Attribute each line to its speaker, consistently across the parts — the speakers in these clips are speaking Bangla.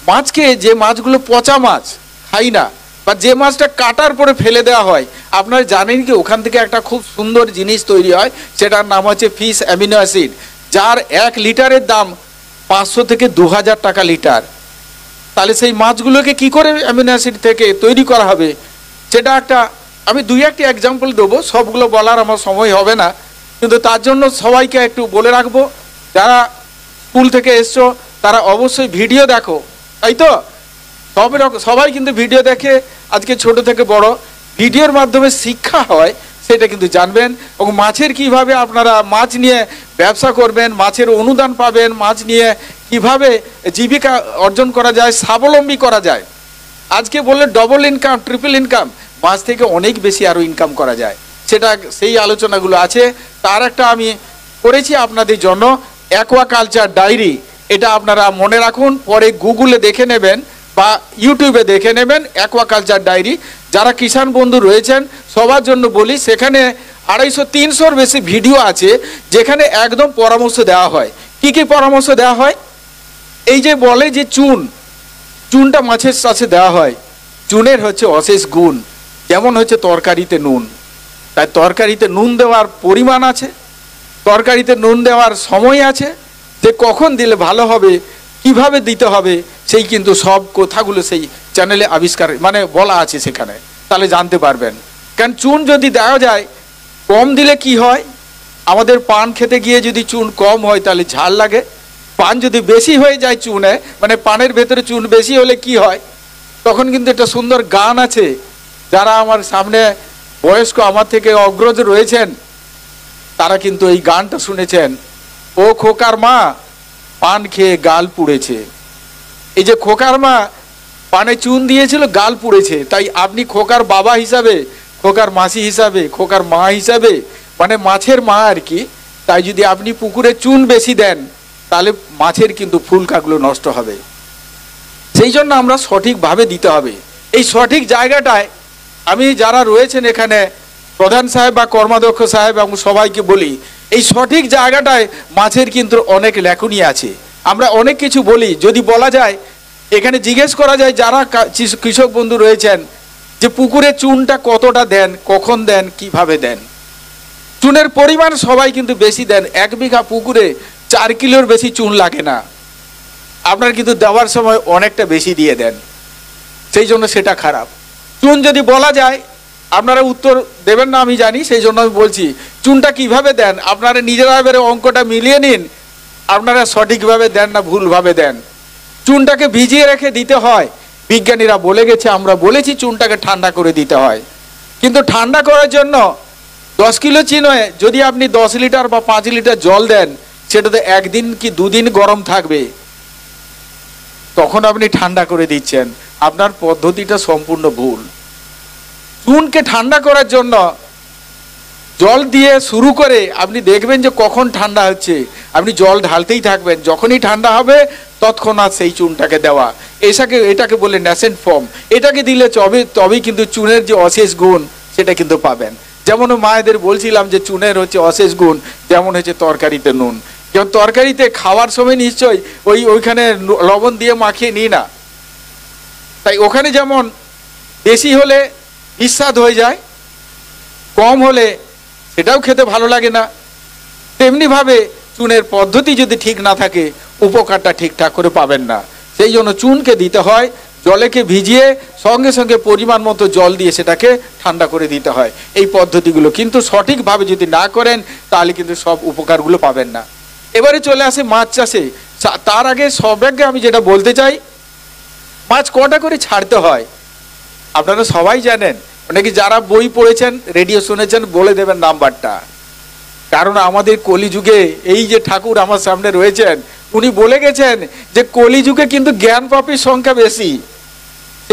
Speaker 1: মাছকে, যে মাছগুলো পচা মাছ খাই না, বা যে মাছটা কাটার পরে ফেলে দেওয়া হয়, আপনারা জানেন কি ওখান থেকে একটা খুব সুন্দর জিনিস তৈরি হয়, সেটার নাম হচ্ছে ফিশ অ্যামিনো অ্যাসিড, যার 1 লিটারের দাম 500 থেকে 2000 টাকা লিটার। তাহলে সেই মাছগুলোকে কি করে অ্যামিনো অ্যাসিড থেকে তৈরি করা হবে, সেটা একটা আমি 2-1টি এক্সাম্পল দেবো, সবগুলো বলার আমার সময় হবে না, কিন্তু তার জন্য সবাইকে একটু বলে রাখবো, যারা স্কুল থেকে এসছো তারা অবশ্যই ভিডিও দেখো, তাই তো? সবাই কিন্তু ভিডিও দেখে, আজকে ছোট থেকে বড় ভিডিওর মাধ্যমে শিক্ষা হয় সেটা কিন্তু জানবেন। এবং মাছের কিভাবে আপনারা মাছ নিয়ে ব্যবসা করবেন, মাছের অনুদান পাবেন, মাছ নিয়ে কিভাবে জীবিকা অর্জন করা যায়, স্বাবলম্বী করা যায়। আজকে বললে ডবল ইনকাম, ট্রিপল ইনকাম, মাছ থেকে অনেক বেশি আরও ইনকাম করা যায়, সেটা সেই আলোচনাগুলো আছে। তার একটা আমি করেছি আপনাদের জন্য অ্যাকোয়াকালচার ডায়েরি, এটা আপনারা মনে রাখুন, পরে গুগলে দেখে নেবেন বা ইউটিউবে দেখে নেবেন অ্যাকোয়াকালচার ডায়েরি। যারা কিষাণ বন্ধু রয়েছেন সবার জন্য বলি, সেখানে 250-300-র বেশি ভিডিও আছে যেখানে একদম পরামর্শ দেওয়া হয়। কি কি পরামর্শ দেওয়া হয়? এই যে বলে যে চুনটা মাছের চাষে দেওয়া হয়, চুনের হচ্ছে অশেষ গুণ, যেমন হচ্ছে তরকারিতে নুন, তাই তরকারিতে নুন দেওয়ার পরিমাণ আছে, তরকারিতে নুন দেওয়ার সময় আছে, যে কখন দিলে ভালো হবে, কিভাবে দিতে হবে, সেই কিন্তু সব কথাগুলো সেই চ্যানেলে আবিষ্কার মানে বলা আছে সেখানে, তাহলে জানতে পারবেন। কারণ চুন যদি দেওয়া যায়, কম দিলে কি হয়, আমাদের পান খেতে গিয়ে যদি চুন কম হয় তাহলে ঝাল লাগে, পান যদি বেশি হয়ে যায় চুনে, মানে পানের ভেতরে চুন বেশি হলে কি হয়, তখন কিন্তু একটা সুন্দর গান আছে, যারা আমার সামনে বয়স্ক আমার থেকে অগ্রজ রয়েছেন তারা কিন্তু এই গানটা শুনেছেন, ও খোকার মা পান খেয়ে গাল পুড়েছে। এই যে খোকার মা পানে চুন দিয়েছিল, গাল পুড়েছে, তাই আপনি খোকার বাবা হিসাবে, খোকার মাসি হিসাবে, খোকার মা হিসাবে, মানে মাছের মা আর কি, তাই যদি আপনি পুকুরে চুন বেশি দেন তাহলে মাছের কিন্তু ফুলকাগুলো নষ্ট হবে। সেই জন্য আমরা সঠিকভাবে দিতে হবে। এই সঠিক জায়গাটায় আমি যারা রয়েছেন এখানে প্রধান সাহেব বা কর্মাধ্যক্ষ সাহেব এবং সবাইকে বলি, এই সঠিক জায়গাটায় মাছের কিন্তু অনেক লেখনী আছে। আমরা অনেক কিছু বলি, যদি বলা যায় এখানে জিজ্ঞেস করা যায় যারা কৃষক বন্ধু রয়েছেন যে পুকুরে চুনটা কতটা দেন, কখন দেন, কিভাবে দেন। চুনের পরিমাণ সবাই কিন্তু বেশি দেন, 1 বিঘা পুকুরে 4 কিলোর বেশি চুন লাগে না, আপনার কিন্তু দেওয়ার সময় অনেকটা বেশি দিয়ে দেন, সেই জন্য সেটা খারাপ। চুন যদি বলা যায়, আপনারা উত্তর দেবেন না আমি জানি, সেই জন্য আমি বলছি চুনটা কিভাবে দেন, আপনারা নিজেরা এবারে অঙ্কটা মিলিয়ে নিন, আপনারা সঠিকভাবে দেন না ভুলভাবে দেন। চুনটাকে ভিজিয়ে রেখে দিতে হয়, বিজ্ঞানীরা বলে গেছে, আমরা বলেছি চুনটাকে ঠান্ডা করে দিতে হয়, কিন্তু ঠান্ডা করার জন্য 10 কিলো চিনোয় যদি আপনি 10 লিটার বা 5 লিটার জল দেন, সেটাতে 1 দিন কি 2 দিন গরম থাকবে, তখন আপনি ঠান্ডা করে দিচ্ছেন, আপনার পদ্ধতিটা সম্পূর্ণ ভুল। চুনকে ঠান্ডা করার জন্য জল দিয়ে শুরু করে আপনি দেখবেন যে কখন ঠান্ডা হচ্ছে, আপনি জল ঢালতেই থাকবেন, যখনই ঠান্ডা হবে তৎক্ষণাৎ সেই চুনটাকে দেওয়া, এটাকে বলে ন্যাসেন্ট ফর্ম। এটাকে দিলে তবেই কিন্তু চুনের যে অশেষ গুণ সেটা কিন্তু পাবেন। যেমন মায়েদের বলছিলাম যে চুনের হচ্ছে অশেষ গুণ, যেমন হচ্ছে তরকারিতে নুন, যেমন তরকারিতে খাওয়ার সময় নিশ্চয়ই ওইখানে লবণ দিয়ে মাখিয়ে নিই না, তাই ওখানে যেমন বেশি হলে বিস্বাদ হয়ে যায়, কম হলে সেটাও খেতে ভালো লাগে না, তেমনিভাবে চুনের পদ্ধতি যদি ঠিক না থাকে উপকারটা ঠিকঠাক করে পাবেন না। সেই জন্য চুনকে দিতে হয়, জলেকে ভিজিয়ে সঙ্গে সঙ্গে পরিমাণ মতো জল দিয়ে সেটাকে ঠান্ডা করে দিতে হয়। এই পদ্ধতিগুলো কিন্তু সঠিকভাবে যদি না করেন তাহলে কিন্তু সব উপকারগুলো পাবেন না। এবারে চলে আসে মাছ চাষে। তার আগে সবাইকে আমি যেটা বলতে চাই, মাছ কটা করে ছাড়তে হয় আপনারা সবাই জানেন, অনেকে যারা বই পড়েছেন, রেডিও শুনেছেন, বলে দেবেন নাম্বারটা। কারণ আমাদের কলিযুগে এই যে ঠাকুর আমার সামনে রয়েছেন উনি বলে গেছেন যে কলিযুগে কিন্তু জ্ঞান পাপীর সংখ্যা বেশি,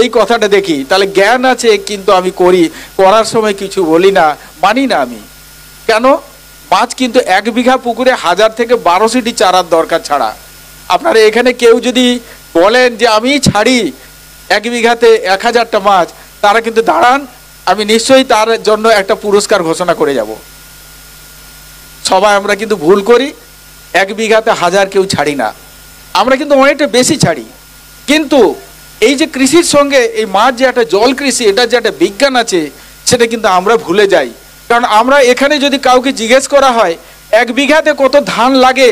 Speaker 1: এই কথাটা দেখি। তাহলে জ্ঞান আছে কিন্তু আমি করার সময় কিছু বলি না, মানি না আমি। কেন? মাছ কিন্তু 1 বিঘা পুকুরে 1000 থেকে 1200টি চারার দরকার ছাড়া। আপনারা এখানে কেউ যদি বলেন যে আমি ছাড়ি 1 বিঘাতে 1000টা মাছ, তারা কিন্তু দাঁড়ান, আমি নিশ্চয়ই তার জন্য একটা পুরস্কার ঘোষণা করে যাব। সবাই আমরা কিন্তু ভুল করি, 1 বিঘাতে 1000 কেউ ছাড়ি না, আমরা কিন্তু অনেকটা বেশি ছাড়ি। কিন্তু এই যে কৃষির সঙ্গে এই মাছ যে একটা জল কৃষি, এটা যে একটা বিজ্ঞান আছে, সেটা কিন্তু আমরা ভুলে যাই। কারণ আমরা এখানে যদি কাউকে জিজ্ঞেস করা হয় 1 বিঘাতে কত ধান লাগে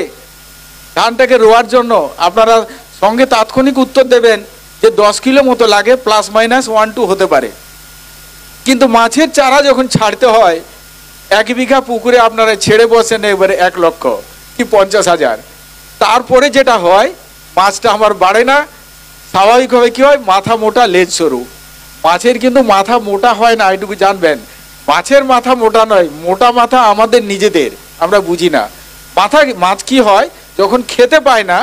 Speaker 1: ধানটাকে রোয়ার জন্য, আপনারা সঙ্গে তাৎক্ষণিক উত্তর দেবেন যে 10 কিলো মতো লাগে, প্লাস মাইনাস 1-2 হতে পারে। কিন্তু মাছের চারা যখন ছাড়তে হয় 1 বিঘা পুকুরে আপনারা ছেড়ে বসেন এবারে 1 লক্ষ কি 50,000, তারপরে যেটা হয় মাছটা আমার বাড়ে না। স্বাভাবিকভাবে কি হয়, মাথা মোটা লেজ সরু। মাছের কিন্তু মাথা মোটা হয় না, এটুকু জানবেন। মাছের মাথা মোটা নয়, মোটা মাথা আমাদের নিজেদের, আমরা বুঝি না। মাছ কি হয়, যখন খেতে পায় না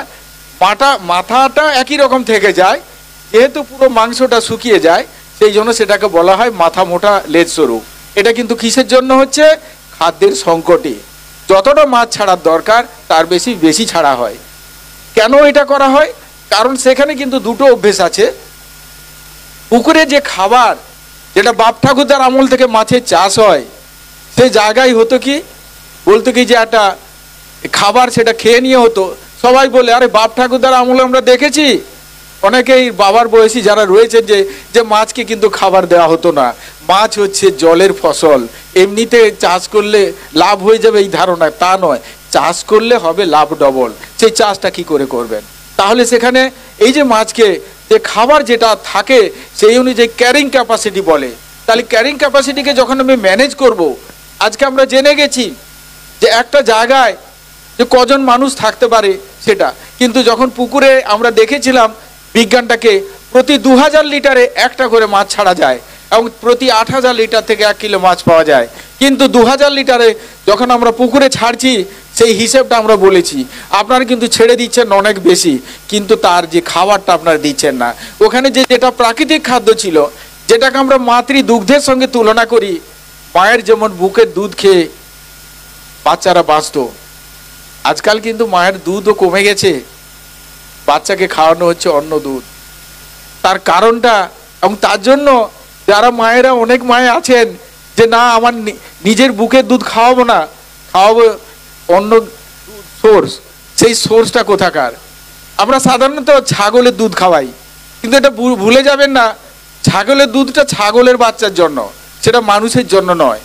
Speaker 1: মাথাটা একই রকম থেকে যায়, যেহেতু পুরো মাংসটা শুকিয়ে যায়, সেই জন্য সেটাকে বলা হয় মাথা মোটা লেজ সরু। এটা কিন্তু কিসের জন্য হচ্ছে, খাদ্যের সংকটে যতটা মাছ ছাড়ার দরকার তার বেশি ছাড়া হয়। কেন এটা করা হয়, কারণ সেখানে কিন্তু দুটো অভ্যেস আছে। পুকুরে যে খাবার, যেটা বাপ ঠাকুরদার আমল থেকে মাছের চাষ হয়, সেই জায়গায় হতো কি, বলতো কি যে একটা খাবার সেটা খেয়ে নিয়ে হতো। সবাই বলে আরে বাপ ঠাকুরদার আমলে আমরা দেখেছি অনেকেই বাবার বয়সী যারা রয়েছেন যে মাছকে কিন্তু খাবার দেওয়া হতো না। মাছ হচ্ছে জলের ফসল, এমনিতে চাষ করলে লাভ হয়ে যাবে এই ধারণা তা নয়, চাষ করলে হবে লাভ ডবল। সেই চাষটা কি করে করবেন, তাহলে সেখানে এই যে মাছকে যে খাবার যেটা থাকে সেই অনুযায়ী ক্যারিং ক্যাপাসিটি বলে, তাহলে ক্যারিং ক্যাপাসিটিকে যখন আমি ম্যানেজ করব, আজকে আমরা জেনে গেছি যে একটা জায়গায় যে কজন মানুষ থাকতে পারে সেটা, কিন্তু যখন পুকুরে আমরা দেখেছিলাম বিজ্ঞানটাকে, প্রতি 2000 লিটারে একটা করে মাছ ছাড়া যায় এবং প্রতি 8000 লিটার থেকে 1 কিলো মাছ পাওয়া যায়। কিন্তু 2000 লিটারে যখন আমরা পুকুরে ছাড়ছি সেই হিসেবটা আমরা বলেছি, আপনারা কিন্তু ছেড়ে দিচ্ছেন অনেক বেশি, কিন্তু তার যে খাবারটা আপনারা দিচ্ছেন না। ওখানে যেটা প্রাকৃতিক খাদ্য ছিল, যেটাকে আমরা মাতৃ দুগ্ধের সঙ্গে তুলনা করি, মায়ের যেমন বুকের দুধ খেয়ে বাচ্চারা বাঁচত, আজকাল কিন্তু মায়ের দুধও কমে গেছে, বাচ্চাকে খাওয়ানো হচ্ছে অন্য দুধ। তার কারণটা, এবং তার জন্য যারা মায়েরা, অনেক মায়ে আছেন যে না আমার নিজের বুকের দুধ খাওয়াবো না, খাওয়াবো অন্য সোর্স। সেই সোর্সটা কোথাকার, আমরা সাধারণত ছাগলের দুধ খাওয়াই, কিন্তু এটা ভুলে যাবেন না ছাগলের দুধটা ছাগলের বাচ্চার জন্য, সেটা মানুষের জন্য নয়।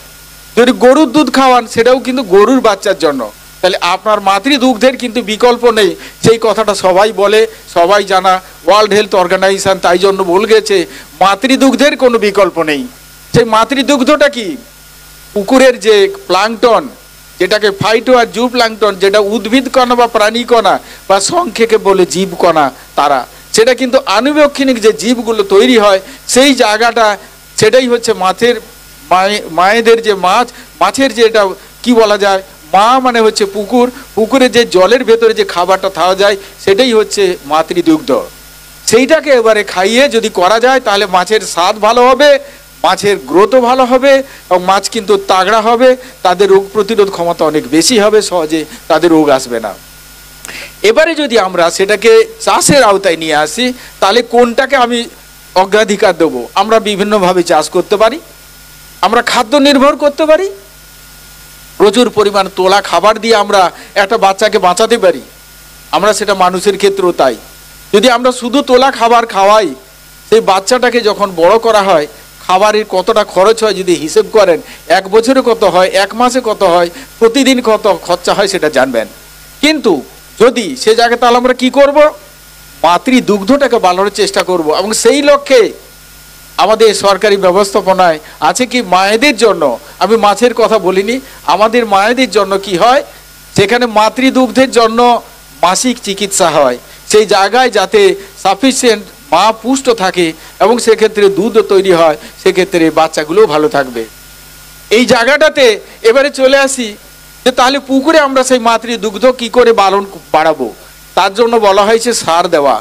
Speaker 1: যদি গরুর দুধ খাওয়ান সেটাও কিন্তু গরুর বাচ্চার জন্য। তাহলে আপনার মাতৃদুগ্ধের কিন্তু বিকল্প নেই, সেই কথাটা সবাই বলে, সবাই জানা। ওয়ার্ল্ড হেলথ অর্গানাইজেশন তাই জন্য বলে গেছে মাতৃদুগ্ধের কোনো বিকল্প নেই। সেই মাতৃদুগ্ধটা কি, পুকুরের যে প্লাঙ্কটন, যেটাকে ফাইটো আর জু প্লাঙ্কটন, যেটা উদ্ভিদ কণা বা প্রাণী কণা বা সংক্ষেপে বলে জীব কণা, তারা সেটা কিন্তু আনুবক্ষণিক যে জীবগুলো তৈরি হয় সেই জায়গাটা, সেটাই হচ্ছে মায়েদের যে মাছের যে এটা কি বলা যায়, মা মানে হচ্ছে পুকুর, পুকুরে যে জলের ভেতরে যে খাবারটা খাওয়া যায় সেটাই হচ্ছে মাতৃদুগ্ধ। সেইটাকে এবারে খাইয়ে যদি করা যায় তাহলে মাছের স্বাদ ভালো হবে, মাছের গ্রোথও ভালো হবে এবং মাছ কিন্তু তাগড়া হবে, তাদের রোগ প্রতিরোধ ক্ষমতা অনেক বেশি হবে, সহজে তাদের রোগ আসবে না। এবারে যদি আমরা সেটাকে চাষের আওতায় নিয়ে আসি, তাহলে কোনটাকে আমি অগ্রাধিকার দেবো? আমরা বিভিন্নভাবে চাষ করতে পারি, আমরা খাদ্য নির্ভর করতে পারি, প্রচুর পরিমাণ তোলা খাবার দিয়ে আমরা একটা বাচ্চাকে বাঁচাতে পারি, আমরা সেটা মানুষের ক্ষেত্রেও তাই। যদি আমরা শুধু তোলা খাবার খাওয়াই, সেই বাচ্চাটাকে যখন বড় করা হয় খাবারের কতটা খরচ হয় যদি হিসেব করেন, 1 বছরে কত হয়, 1 মাসে কত হয়, প্রতিদিন কত খরচা হয় সেটা জানবেন। কিন্তু যদি সে জায়গায়, তাহলে আমরা কি করব, মাতৃদুগ্ধটাকে বাড়ানোর চেষ্টা করব। এবং সেই লক্ষ্যে আমাদের সরকারি ব্যবস্থাপনায় আছে কি, মায়েদের জন্য, আমি মাছের কথা বলিনি, আমাদের মায়েদের জন্য কি হয়, সেখানে মাতৃদুগ্ধের জন্য মাসিক চিকিৎসা হয়, সেই জায়গায় যাতে সাফিসিয়েন্ট মা পুষ্ট থাকে এবং সেক্ষেত্রে দুধও তৈরি হয়, সেক্ষেত্রে বাচ্চাগুলোও ভালো থাকবে। এই জায়গাটাতে এবারে চলে আসি যে তাহলে পুকুরে আমরা সেই মাতৃদুগ্ধ কি করে বাড়াবো, তার জন্য বলা হয়েছে সার দেওয়া।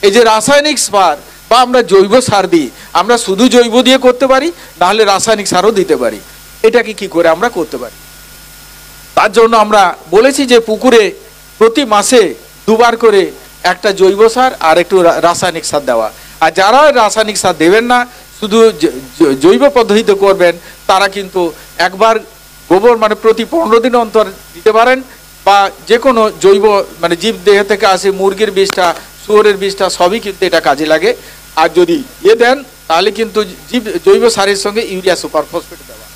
Speaker 1: এই যে রাসায়নিক সার বা আমরা জৈব সার দিই, আমরা শুধু জৈব দিয়ে করতে পারি, নাহলে রাসায়নিক সারও দিতে পারি। এটাকে কি করে আমরা করতে পারি, তার জন্য আমরা বলেছি যে পুকুরে প্রতি মাসে 2 বার করে একটা জৈব সার আর একটু রাসায়নিক সার দেওয়া। আর যারা রাসায়নিক সার দেবেন না, শুধু জৈব পদ্ধতিতে করবেন, তারা কিন্তু একবার গোবর মানে প্রতি 15 দিন অন্তর দিতে পারেন, বা যে কোনো জৈব মানে জীব দেহ থেকে আসে মুরগির বিষটা শুয়োরের বিষটা সবই কিন্তু এটা কাজে লাগে। আর যদি দেন তাহলে কিন্তু জৈব সারের সঙ্গে ইউরিয়া সুপার ফসফেট দেওয়া।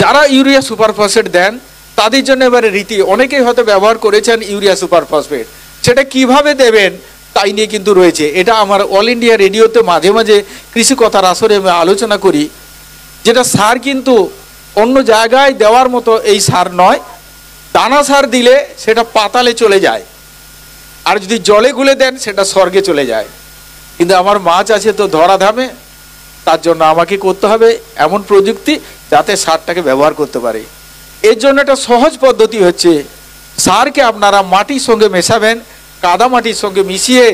Speaker 1: যারা ইউরিয়া সুপার ফসফেট দেন তাদের জন্য এবারে রীতি, অনেকেই হয়তো ব্যবহার করেছেন ইউরিয়া সুপার ফসফেট, সেটা কিভাবে দেবেন তাই নিয়ে কিন্তু রয়েছে। এটা আমার অল ইন্ডিয়া রেডিওতে মাঝে মাঝে কৃষি কথার আসরে আমি আলোচনা করি। যেটা সার কিন্তু অন্য জায়গায় দেওয়ার মতো এই সার নয়। দানা সার দিলে সেটা পাতালে চলে যায়, আর যদি জলে গুলে দেন সেটা স্বর্গে চলে যায়। কিন্তু আমার মাছ আছে তো ধরাধামে, তার জন্য আমাকে করতে হবে এমন প্রযুক্তি যাতে সারটাকে ব্যবহার করতে পারে। এর জন্য একটা সহজ পদ্ধতি হচ্ছে, সারকে আপনারা মাটির সঙ্গে মেশাবেন, কাদা মাটির সঙ্গে মিশিয়ে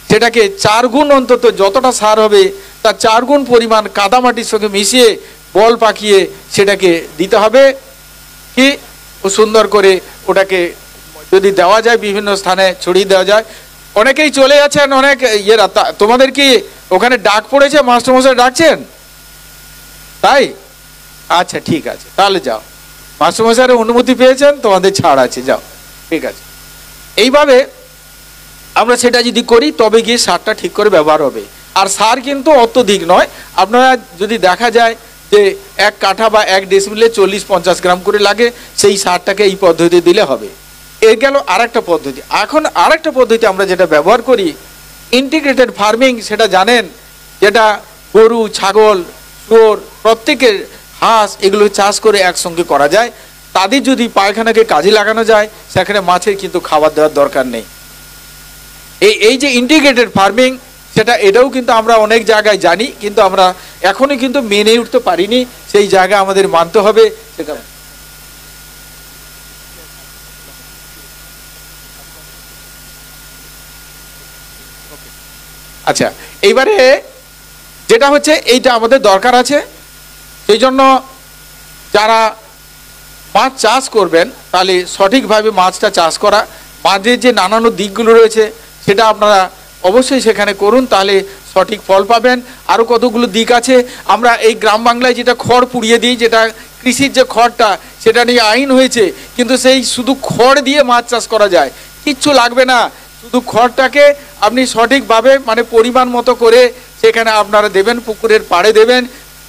Speaker 1: সেটাকে 4 গুণ অন্তত, যতটা সার হবে তার 4 গুণ পরিমাণ কাদা মাটির সঙ্গে মিশিয়ে বল পাকিয়ে সেটাকে দিতে হবে। কি সুন্দর করে ওটাকে যদি দেওয়া যায়, বিভিন্ন স্থানে ছড়িয়ে দেওয়া যায়। অনেকেই চলে যাচ্ছেন, অনেক ইয়েরা, তোমাদের কি ওখানে ডাক পড়েছে, মাস্টারমশাই ডাকছেন? তাই আচ্ছা ঠিক আছে, তাহলে যাও, মাস্টারমশাইয়ের অনুমতি পেয়েছেন, তোমাদের ছাড় আছে, যাও, ঠিক আছে। এইভাবে আমরা সেটা যদি করি তবে গিয়ে সারটা ঠিক করে ব্যবহার হবে। আর সার কিন্তু অত্যধিক নয়, আপনারা যদি দেখা যায় যে 1 কাঠা বা 1 ডেসিমিলে 40-50 গ্রাম করে লাগে, সেই সারটাকে এই পদ্ধতি দিলে হবে। এর গেল আরেকটা পদ্ধতি। এখন আরেকটা পদ্ধতি আমরা যেটা ব্যবহার করি, ইন্টিগ্রেটেড ফার্মিং, সেটা জানেন, যেটা গরু, ছাগল, শুয়োর, প্রত্যেকের হাঁস, এগুলো চাষ করে একসঙ্গে করা যায়। তাদের যদি পায়খানাকে কাজে লাগানো যায়, সেখানে মাছের কিন্তু খাবার দেওয়ার দরকার নেই। এই যে ইন্টিগ্রেটেড ফার্মিং, সেটা এটাও কিন্তু আমরা অনেক জায়গায় জানি, কিন্তু আমরা এখনই কিন্তু মেনে উঠতে পারিনি। সেই জায়গায় আমাদের মানতে হবে সেটা। আচ্ছা, এইবারে যেটা হচ্ছে, এইটা আমাদের দরকার আছে। সেই জন্য যারা মাছ চাষ করবেন, তাহলে সঠিকভাবে মাছটা চাষ করা, মাছের যে নানান দিকগুলো রয়েছে সেটা আপনারা অবশ্যই সেখানে করুন, তাহলে সঠিক ফল পাবেন। আরও কতগুলো দিক আছে। আমরা এই গ্রাম বাংলায় যেটা খড় পুড়িয়ে দিই, যেটা কৃষির যে খড়টা, সেটা নিয়ে আইন হয়েছে, কিন্তু সেই শুধু খড় দিয়ে মাছ চাষ করা যায়, কিচ্ছু লাগবে না। শুধু খড়টাকে আপনি সঠিকভাবে মানে পরিমাণ মতো করে সেখানে আপনারা দেবেন, পুকুরের পাড়ে দেবেন।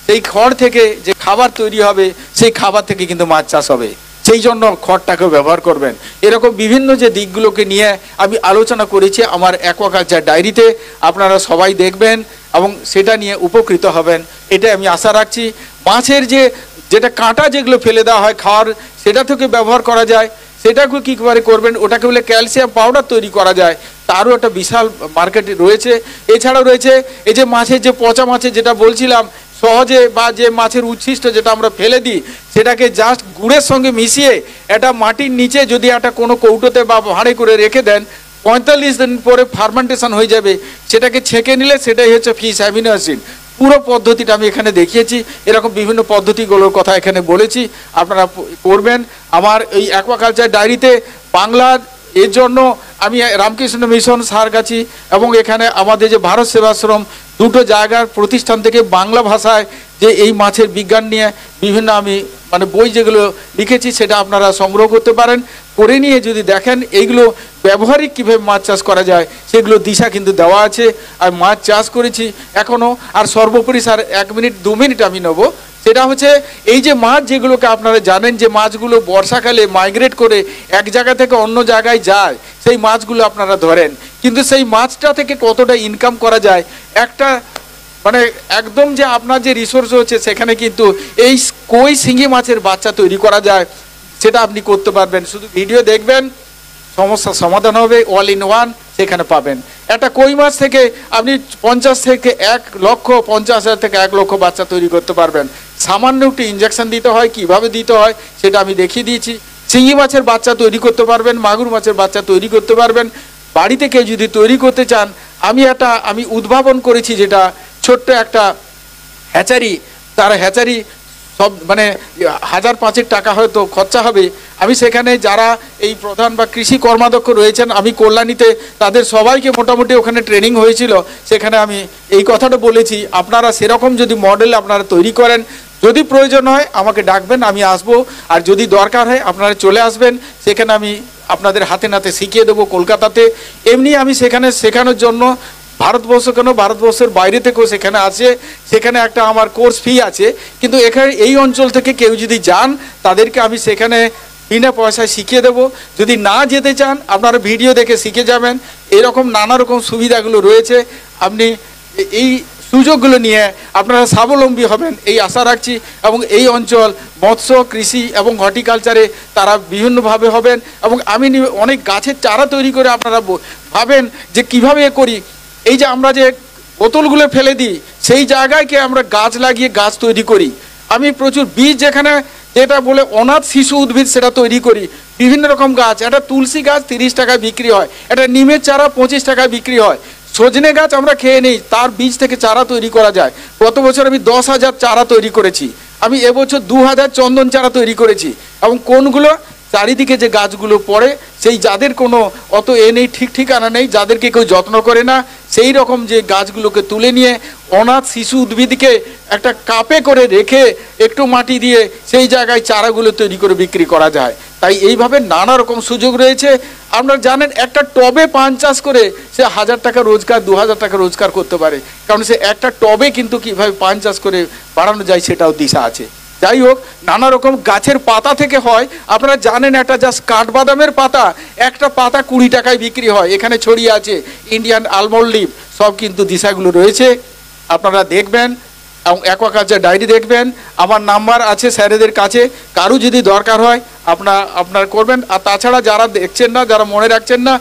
Speaker 1: সেই খড় থেকে যে খাবার তৈরি হবে, সেই খাবার থেকে কিন্তু মাছ চাষ হবে। সেই জন্য খড়টাকে ব্যবহার করবেন। এরকম বিভিন্ন যে দিকগুলোকে নিয়ে আমি আলোচনা করেছি আমার অ্যাকোয়াকালচার ডায়েরিতে, আপনারা সবাই দেখবেন এবং সেটা নিয়ে উপকৃত হবেন, এটা আমি আশা রাখছি। মাছের যেটা কাঁটা যেগুলো ফেলে দেওয়া হয় খাওয়ার, সেটা থেকে ব্যবহার করা যায়, সেটাকে কী করে করবেন, ওটাকে বলে ক্যালসিয়াম পাউডার তৈরি করা যায়, তারও একটা বিশাল মার্কেটে রয়েছে। এছাড়াও রয়েছে এই যে মাছের যে পচা মাছের যেটা বলছিলাম, সহজে, বা যে মাছের উচ্ছিষ্ট যেটা আমরা ফেলে দিই, সেটাকে জাস্ট গুড়ের সঙ্গে মিশিয়ে এটা মাটির নিচে যদি একটা কোনো কৌটোতে বা ভাঁড়ে করে রেখে দেন, 45 দিন পরে ফার্মেন্টেশন হয়ে যাবে, সেটাকে ছেঁকে নিলে সেটাই হচ্ছে ফিশ অ্যামিনো অ্যাসিড। পুরো পদ্ধতিটা আমি এখানে দেখিয়েছি, এরকম বিভিন্ন পদ্ধতিগুলোর কথা এখানে বলেছি, আপনারা করবেন। আমার এই অ্যাকোয়াকালচার ডায়েরিতে বাংলার এর জন্য আমি রামকৃষ্ণ মিশন, সারগাছি এবং এখানে আমাদের যে ভারত সেবাশ্রম, দুটো জায়গার প্রতিষ্ঠান থেকে বাংলা ভাষায় যে এই মাছের বিজ্ঞান নিয়ে বিভিন্ন আমি মানে বই যেগুলো লিখেছি, সেটা আপনারা সংগ্রহ করতে পারেন। করে নিয়ে যদি দেখেন এইগুলো ব্যবহারিক কীভাবে মাছ চাষ করা যায়, সেগুলো দিশা কিন্তু দেওয়া আছে। আর মাছ চাষ করেছি এখনও। আর সর্বোপরি স্যার 1 মিনিট 2 মিনিট আমি নেব, সেটা হচ্ছে এই যে মাছ যেগুলোকে আপনারা জানেন যে মাছগুলো বর্ষাকালে মাইগ্রেট করে এক জায়গা থেকে অন্য জায়গায় যায়, সেই মাছগুলো আপনারা ধরেন, কিন্তু সেই মাছটা থেকে কতটা ইনকাম করা যায়, একটা মানে একদম যে আপনার যে রিসোর্স হচ্ছে সেখানে কিন্তু এই কই শিঙি মাছের বাচ্চা তৈরি করা যায়, সেটা আপনি করতে পারবেন। শুধু ভিডিও দেখবেন, সমস্যার সমাধান হবে, অল ইন ওয়ান সেখানে পাবেন। একটা কই মাছ থেকে আপনি 50 থেকে 1,50,000 থেকে 1 লক্ষ বাচ্চা তৈরি করতে পারবেন। সামান্য একটু ইঞ্জেকশন দিতে হয়, কিভাবে দিতে হয় সেটা আমি দেখিয়ে দিয়েছি। শিঙি মাছের বাচ্চা তৈরি করতে পারবেন, মাগুর মাছের বাচ্চা তৈরি করতে পারবেন। বাড়িতে কেউ যদি তৈরি করতে চান, আমি উদ্ভাবন করেছি, যেটা ছোট্ট একটা হ্যাচারি, তার হ্যাচারি সব মানে 1,000-5 টাকা হয়তো খরচা হবে। আমি সেখানে যারা এই প্রধান বা কৃষি কর্মাধ্যক্ষ রয়েছেন, আমি কল্যাণীতে তাদের সবাইকে মোটামুটি ওখানে ট্রেনিং হয়েছিল, সেখানে আমি এই কথাটা বলেছি, আপনারা সেরকম যদি মডেল আপনারা তৈরি করেন, যদি প্রয়োজন হয় আমাকে ডাকবেন, আমি আসবো। আর যদি দরকার হয় আপনারা চলে আসবেন, সেখানে আমি আপনাদের হাতে নাতে শিখিয়ে দেবো কলকাতাতে। এমনি আমি সেখানে শেখানোর জন্য ভারতবর্ষ কেন, ভারতবর্ষের বাইরে থেকেও সেখানে আছে, সেখানে একটা আমার কোর্স ফি আছে। কিন্তু এখানে এই অঞ্চল থেকে কেউ যদি যান তাদেরকে আমি সেখানে বিনা পয়সায় শিখিয়ে দেবো। যদি না যেতে চান আপনারা ভিডিও দেখে শিখে যাবেন। এরকম নানা রকম সুবিধাগুলো রয়েছে, আপনি এই সুযোগগুলো নিয়ে আপনারা স্বাবলম্বী হবেন এই আশা রাখছি। এবং এই অঞ্চল মৎস্য, কৃষি এবং হর্টিকালচারে তারা বিভিন্নভাবে হবেন। এবং আমি অনেক গাছের চারা তৈরি করে আপনারা ভাবেন যে কিভাবে করি। এই যে আমরা যে বোতলগুলো ফেলে দিই সেই জায়গায়কে আমরা গাছ লাগিয়ে গাছ তৈরি করি। আমি প্রচুর বীজ যেখানে যেটা বলে অনাথ শিশু উদ্ভিদ সেটা তৈরি করি। বিভিন্ন রকম গাছ, একটা তুলসী গাছ 30 টাকায় বিক্রি হয়, একটা নিমের চারা 25 টাকায় বিক্রি হয়। সজনে গাছ আমরা খেয়ে নিই, তার বীজ থেকে চারা তৈরি করা যায়। গত বছর আমি 10,000 চারা তৈরি করেছি। আমি এবছর 2000 চন্দন চারা তৈরি করেছি। এবং কোনগুলো চারিদিকে যে গাছগুলো পড়ে সেই যাদের কোনো অত নেই, ঠিক ঠিকানা নেই, যাদেরকে কেউ যত্ন করে না, সেই রকম যে গাছগুলোকে তুলে নিয়ে অনাথ শিশু উদ্ভিদকে একটা কাপে করে রেখে একটু মাটি দিয়ে সেই জায়গায় চারাগুলো তৈরি করে বিক্রি করা যায়। তাই এইভাবে নানা রকম সুযোগ রয়েছে। আপনারা জানেন একটা টবে পান চাষ করে সে 1000 টাকা রোজগার, 2000 টাকা রোজগার করতে পারে, কারণ সে একটা টবে কিন্তু কীভাবে পান চাষ করে বাড়ানো যায় সেটাও দিশা আছে। যাই হোক, নানা রকম গাছের পাতা থেকে হয়। আপনারা জানেন একটা জাস্ট কাঠবাদামের পাতা, একটা পাতা 20 টাকায় বিক্রি হয়। এখানে ছড়িয়ে আছে ইন্ডিয়ান আলমন্ড লিভ, সব কিন্তু দিশাগুলো রয়েছে। আপনারা দেখবেন এবং অ্যাকোয়াকালচার ডায়েরি দেখবেন। আমার নাম্বার আছে স্যারেদের কাছে, কারো যদি দরকার হয় আপনার করবেন। আর তাছাড়া যারা দেখছেন না, যারা মনে রাখছেন না,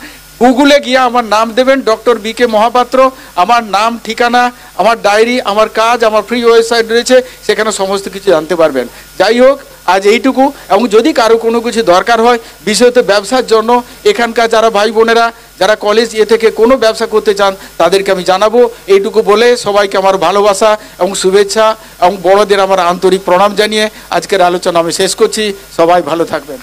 Speaker 1: গুগলে গিয়ে আমার নাম দেবেন, ডক্টর বি.কে মহাপাত্র। আমার নাম, ঠিকানা, আমার ডায়েরি, আমার কাজ, আমার ফ্রি ওয়েবসাইট রয়েছে, সেখানে সমস্ত কিছু জানতে পারবেন। যাই হোক, আজ এইটুকু। এবং যদি কারো কোনো কিছু দরকার হয় বিশেষত ব্যবসার জন্য, এখানকার যারা ভাই বোনেরা যারা কলেজ থেকে কোনো ব্যবসা করতে চান তাদেরকে আমি জানাবো। এইটুকু বলে সবাইকে আমার ভালোবাসা এবং শুভেচ্ছা এবং বড়দের আমার আন্তরিক প্রণাম জানিয়ে আজকের আলোচনা আমি শেষ করছি। সবাই ভালো থাকবেন।